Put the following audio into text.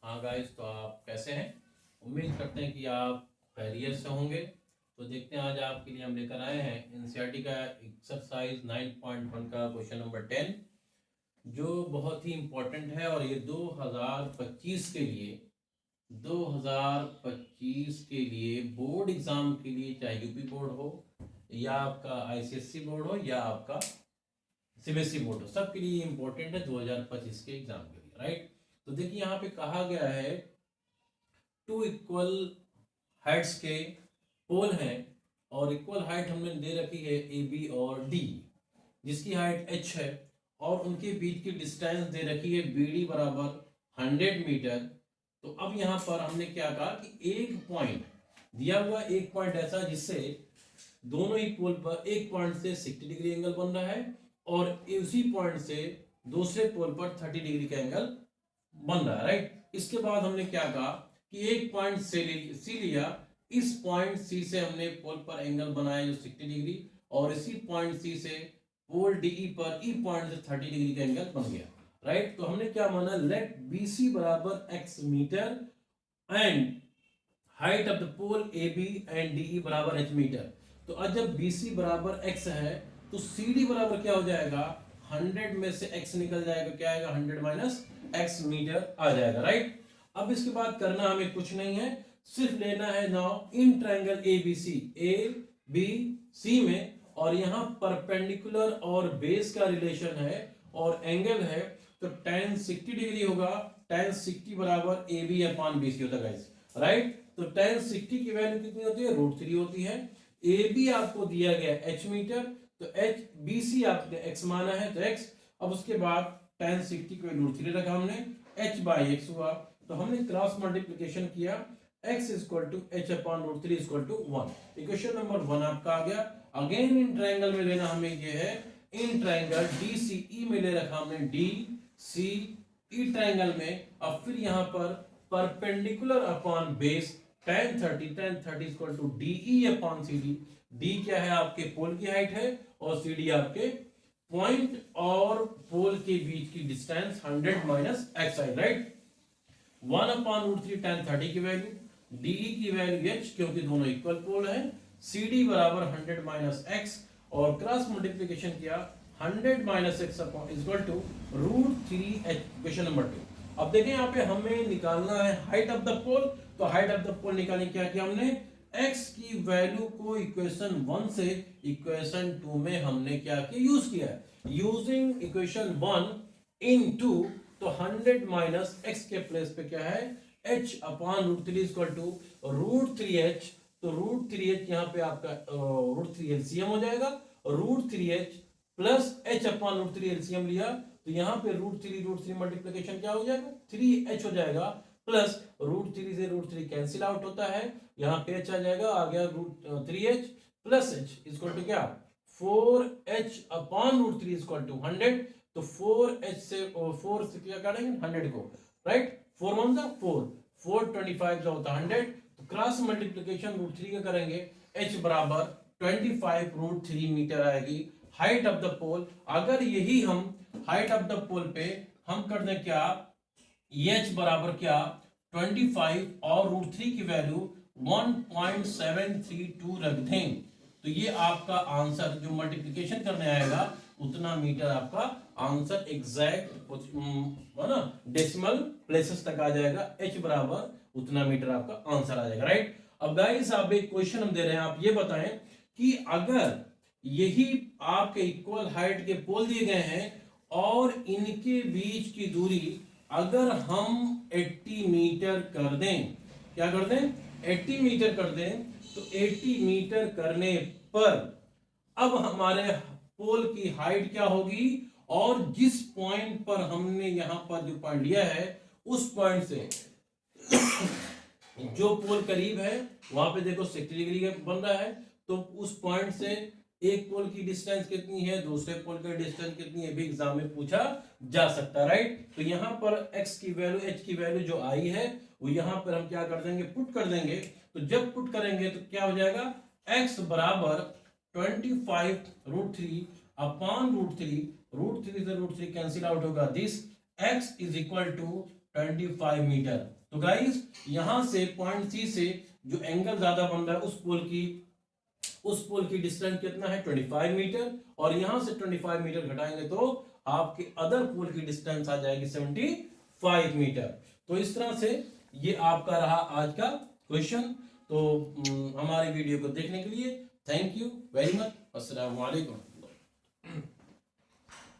हाँ गाइस, तो आप कैसे हैं? उम्मीद करते हैं कि आप खैरियत से होंगे। तो देखते हैं, आज आपके लिए हम लेकर आए हैं एनसीईआरटी का एक्सरसाइज 9.1 का क्वेश्चन नंबर 10, जो बहुत ही इम्पोर्टेंट है। और ये 2025 के लिए बोर्ड एग्जाम के लिए, चाहे यूपी बोर्ड हो या आपका आईसीएससी बोर्ड हो या आपका सीबीएसई बोर्ड हो, सबके लिए इम्पोर्टेंट है 2025 के एग्जाम के लिए, राइट। तो देखिए, यहाँ पे कहा गया है टू इक्वल हाइट्स के पोल हैं और इक्वल हाइट हमने दे रखी है ए बी और डी, जिसकी हाइट h है, और उनके बीच की डिस्टेंस दे रखी है बी डी बराबर 100 मीटर। तो अब यहाँ पर हमने क्या कहा कि एक पॉइंट दिया हुआ, एक पॉइंट ऐसा जिससे दोनों ही पोल पर एक पॉइंट से 60 डिग्री एंगल बन रहा है और उसी पॉइंट से दूसरे पोल पर 30 डिग्री का एंगल बन रहा है, राइट। इसके बाद हमने क्या कहा कि एक पॉइंट सी लिया, इस पॉइंट सी से हमने पोल पर एंगल बनाया जो 60 डिग्री, और इसी पॉइंट सी से पोल डीई पर ई पॉइंट से 30 डिग्री का एंगल बन गया, राइट। तो हमने क्या माना, लेट बीसी बराबर x metre and height of the pole A B and DE बराबर h मीटर। तो आज जब BC बराबर x है तो CD बराबर क्या हो जाएगा, 100 में से x निकल जाएगा, क्या आएगा 100 माइनस x मीटर आ जाएगा, राइट। अब इसके बाद करना हमें कुछ नहीं है, सिर्फ लेना है now in triangle A B C में, और यहाँ परपेंडिकुलर और बेस का रिलेशन है और एंगल है, तो tan 60 डिग्री होगा, tan 60 बराबर A B upon B C होता है गाइस, राइट। तो tan 60 की वैल्यू कितनी होती है, √3 होती है। ए बी आपको दिया गया h मीटर, तो h बी सी आपने x माना है तो x। अब उसके बाद tan 60 को √3 रखा हमने, h बाई x हुआ, तो हमने क्रॉस मल्टीप्लिकेशन किया, x इक्वल टू h अपॉन √3 इक्वल टू 1। इक्वेशन नंबर 1 आपका आ गया। अगेन इन ट्रायंगल में लेना हमें ये है, इन ट्रायंगल DCE में ले रखा हमने DCE ट्रायंगल में। अब फिर यहाँ पर perpendicular upon base tan 30 equal to DE upon CD। D क्या है, आपके पोल की हाइट है, और CD आपके पॉइंट और पोल के बीच की डिस्टेंस 100 माइनस x है, राइट। 1 अपॉन √3 tan 30 की वैल्यू, DE की वैल्यू h, क्योंकि दोनों इक्वल पोल हैं, CD बराबर 100 माइनस x, और क्रॉस मल्टीप्लिकेशन किया 100 minus x upon equal to √3h। Question number 2। अब देखें, यहाँ पे हमें निकालना है हाइट ऑफ द पोल। तो हाइट ऑफ द पोल निकालने क्या किया हमने, x की वैल्यू को इक्वेशन 1 से इक्वेशन 2 में हमने क्या किया, यूज किया है। यूजिंग इक्वेशन 1 इन 2, तो 100 माइनस x के प्लेस पे क्या है, h अपॉन √3 इक्वल टू √3h। तो √3h यहाँ पे आपका √3 एलसीएम हो जाएगा, √3h प्लस h अपॉन √3 एलसीएम लिया, तो यहाँ पे √3 मल्टीप्लिकेशन क्या हो जाएगा, 3h हो जाएगा, प्लस √3 से √3 कैंसिल आउट होता है, यहाँ पे h आ जाएगा, आ गया √3h plus h equal to क्या, 4h अपॉन √3 इक्वल टू 100। तो 4h से 4 से क्या काटेंगे 100 को, राइट। 4 1 जा 4, 425 जो होता है 100। तो क्रॉस मल्टीप्लिकेशन √3 का करेंगे, h बराबर 25 √3 मीटर आएगी हाइट ऑफ द पोल। अगर यही हम हाइट ऑफ द पोल पे हम कर दें क्या, h बराबर क्या 25 और √3 की वैल्यू 1.732 रख दें, तो ये आपका आंसर जो मल्टीप्लिकेशन करने आएगा उतना मीटर आपका आंसर एग्जैक्ट है ना, डेसिमल प्लेसेस तक आ जाएगा, h बराबर उतना मीटर आपका आंसर आ जाएगा, राइट। अब गाइस, आप एक क्वेश्चन हम दे रहे हैं, आप ये बताएं कि अगर यही आपके इक्वल हाइट के पोल दिए गए हैं और इनके बीच की दूरी अगर हम 80 मीटर कर दें, क्या कर दें, 80 मीटर कर दें, तो 80 मीटर करने पर अब हमारे पोल की हाइट क्या होगी, और जिस पॉइंट पर हमने यहां पर जो पॉइंट लिया है उस पॉइंट से जो पोल करीब है वहां पे देखो 60 डिग्री का बन रहा है, तो उस पॉइंट से एक पोल की डिस्टेंस कितनी है, दूसरे पोल की डिस्टेंस कितनी है, भी एग्जाम में पूछा जा सकता है, राइट। तो यहां पर x की वैल्यू, h की वैल्यू जो आई है वो यहां पर हम क्या कर देंगे, पुट कर देंगे। तो जब पुट करेंगे तो क्या हो जाएगा, x बराबर 25 √3 अपॉन √3, √3 से √3 कैंसिल आउट होगा, this x is equal to 25 metre. तो गाइस यहां से पॉइंट सी से जो एंगल ज्यादा बन रहा है उस पोल की डिस्टेंस कितना है 25 मीटर, और यहां से 25 मीटर घटाएंगे तो आपके अदर पोल की डिस्टेंस आ जाएगी 75 मीटर। तो इस तरह से ये आपका रहा आज का क्वेश्चन। तो हमारी वीडियो को देखने के लिए थैंक यू वेरी मच। अस्सलाम वालेकुम।